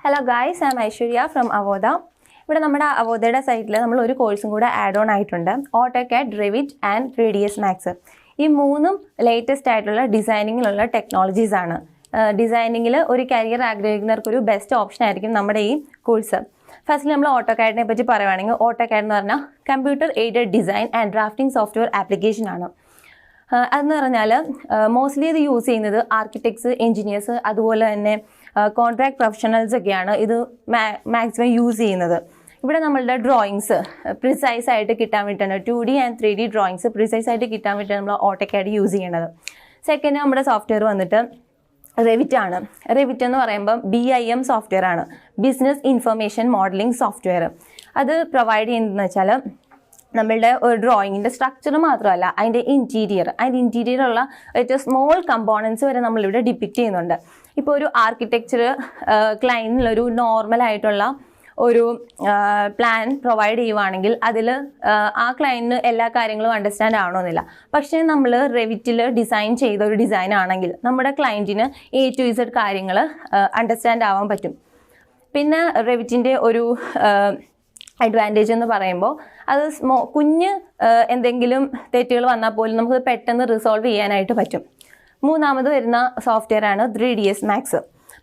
Hello guys, I am Aishwarya from Avodha. ഇവിടെ നമ്മുടെ അവോധയുടെ സൈറ്റിൽ നമ്മൾ ഒരു കോഴ്സും കൂടെ ആഡ് ഓൺ ആയിട്ടുണ്ട്. AutoCAD, Revit and 3ds Max. ഈ മൂന്നും ലേറ്റസ്റ്റ് ആയിട്ടുള്ള ഡിസൈനിങ്ങിലുള്ള ടെക്നോളജീസ് ആണ്. ഡിസൈനിങ്ങിൽ ഒരു കരിയർ ആഗ്രഹിക്കുന്നവർക്ക് ഒരു ബെസ്റ്റ് ഓപ്ഷൻ ആയിരിക്കും നമ്മുടെ ഈ കോഴ്സ്. ഫസ്റ്റ്ലി നമ്മൾ ഓട്ടോകാഡിനെ പറ്റി പറയുവാണെങ്കിൽ AutoCAD എന്ന് പറഞ്ഞാൽ computer aided design and drafting software application ആണ്. അതെന്ന് പറഞ്ഞാൽ മോസ്റ്റ്ലി ഇത് യൂസ് ചെയ്യുന്നത് ആർക്കിടെക്ട്സ്, എൻജിനീയേഴ്സ്, അതുപോലെ തന്നെ കോൺട്രാക്ട് പ്രൊഫഷണൽസ് ഒക്കെയാണ് ഇത് മാക്സിമം യൂസ് ചെയ്യുന്നത്. ഇവിടെ നമ്മളുടെ ഡ്രോയിങ്സ് പ്രിസൈസ് ആയിട്ട് കിട്ടാൻ വേണ്ടിയിട്ടാണ് 2D and 3D drawings precise ആയിട്ട് കിട്ടാൻ വേണ്ടിയിട്ടാണ് നമ്മൾ AutoCAD യൂസ് ചെയ്യണത്. സെക്കൻഡ് നമ്മുടെ സോഫ്റ്റ്വെയർ വന്നിട്ട് റെവിറ്റ് ആണ്. റെവിറ്റ് എന്ന് പറയുമ്പം BIM സോഫ്റ്റ്വെയർ ആണ്, ബിസിനസ് ഇൻഫർമേഷൻ മോഡലിംഗ് സോഫ്റ്റ്വെയർ. അത് പ്രൊവൈഡ് ചെയ്യുന്നതെന്ന് വെച്ചാൽ നമ്മളുടെ ഒരു ഡ്രോയിങ്ങിൻ്റെ സ്ട്രക്ചർ മാത്രമല്ല, അതിൻ്റെ ഇൻറ്റീരിയറുള്ള ഏറ്റവും സ്മോൾ കമ്പോണൻസ് വരെ നമ്മളിവിടെ ഡിപ്പിക്റ്റ് ചെയ്യുന്നുണ്ട്. ഇപ്പോൾ ഒരു ആർക്കിടെക്ചർ ക്ലൈൻറ്റിലൊരു നോർമലായിട്ടുള്ള ഒരു പ്ലാൻ പ്രൊവൈഡ് ചെയ്യുവാണെങ്കിൽ അതിൽ ആ ക്ലയൻറ്റിന് എല്ലാ കാര്യങ്ങളും അണ്ടർസ്റ്റാൻഡ് ആവണമെന്നില്ല. പക്ഷേ നമ്മൾ റെവിറ്റിൽ ഡിസൈൻ ചെയ്ത ഒരു ഡിസൈൻ ആണെങ്കിൽ നമ്മുടെ ക്ലയൻറ്റിന് A to Z കാര്യങ്ങൾ അണ്ടർസ്റ്റാൻഡ് ആവാൻ പറ്റും. പിന്നെ റെവിറ്റിൻ്റെ ഒരു അഡ്വാൻറ്റേജ് എന്ന് പറയുമ്പോൾ അത് കുഞ്ഞ് എന്തെങ്കിലും തെറ്റുകൾ വന്നാൽ പോലും നമുക്ക് പെട്ടെന്ന് റിസോൾവ് ചെയ്യാനായിട്ട് പറ്റും. മൂന്നാമത് വരുന്ന സോഫ്റ്റ്വെയർ ആണ് 3ds Max.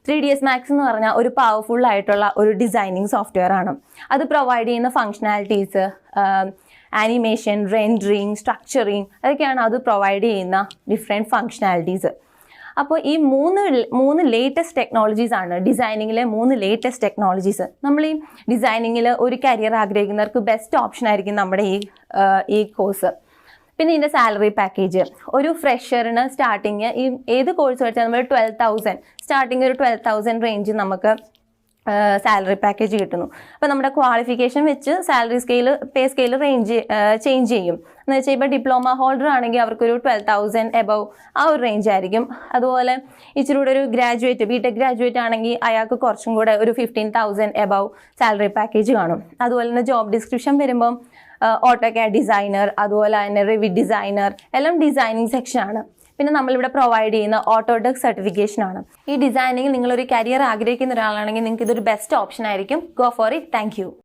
3ds Max എന്ന് പറഞ്ഞാൽ ഒരു പവർഫുൾ ആയിട്ടുള്ള ഒരു ഡിസൈനിങ് സോഫ്റ്റ്വെയർ ആണ്. അത് പ്രൊവൈഡ് ചെയ്യുന്ന ഫങ്ഷണാലിറ്റീസ്, ആനിമേഷൻ, റെൻഡറിങ്, സ്ട്രക്ചറിങ്, അതൊക്കെയാണ് അത് പ്രൊവൈഡ് ചെയ്യുന്ന ഡിഫറെൻറ്റ് ഫങ്ഷണാലിറ്റീസ്. അപ്പോൾ ഈ മൂന്ന് ലേറ്റസ്റ്റ് ടെക്നോളജീസ് ആണ് ഡിസൈനിങ്ങിലെ 3 ലേറ്റസ്റ്റ് ടെക്നോളജീസ്. നമ്മൾ ഈ ഡിസൈനിങ്ങിൽ ഒരു കരിയർ ആഗ്രഹിക്കുന്നവർക്ക് ബെസ്റ്റ് ഓപ്ഷൻ ആയിരിക്കും നമ്മുടെ ഈ കോഴ്സ്. പിന്നെ ഇതിൻ്റെ സാലറി പാക്കേജ് ഒരു ഫ്രഷറിന് സ്റ്റാർട്ടിങ് ഈ ഏത് കോഴ്സ് പഠിച്ചാൽ നമ്മൾ 12,000 സ്റ്റാർട്ടിങ് ഒരു 12,000 റേഞ്ച് നമുക്ക് സാലറി പാക്കേജ് കിട്ടുന്നു. അപ്പോൾ നമ്മുടെ ക്വാളിഫിക്കേഷൻ വെച്ച് സാലറി പേ സ്കെയിൽ ചേഞ്ച് ചെയ്യും. എന്ന് വെച്ചാൽ ഇപ്പോൾ ഡിപ്ലോമ ഹോൾഡർ ആണെങ്കിൽ അവർക്കൊരു 12,000 എബവ് ആ ഒരു റേഞ്ച് ആയിരിക്കും. അതുപോലെ ഇച്ചിരി കൂടെ ഒരു BTech ഗ്രാജുവേറ്റ് ആണെങ്കിൽ അയാൾക്ക് കുറച്ചും കൂടെ ഒരു 15,000 എബവ് സാലറി പാക്കേജ് കാണും. അതുപോലെ തന്നെ ജോബ് ഡിസ്ക്രിപ്ഷൻ വരുമ്പം AutoCAD ഡിസൈനർ, അതുപോലെ തന്നെ Revit ഡിസൈനർ, എല്ലാം ഡിസൈനിങ് സെക്ഷനാണ്. പിന്നെ നമ്മളിവിടെ പ്രൊവൈഡ് ചെയ്യുന്ന Autodesk സർട്ടിഫിക്കേഷൻ ആണ്. ഈ ഡിസൈനിങ്ങിൽ നിങ്ങളൊരു കരിയർ ആഗ്രഹിക്കുന്ന ഒരാളാണെങ്കിൽ നിങ്ങൾക്ക് ഇതൊരു ബെസ്റ്റ് ഓപ്ഷൻ ആയിരിക്കും. Go for it. Thank you.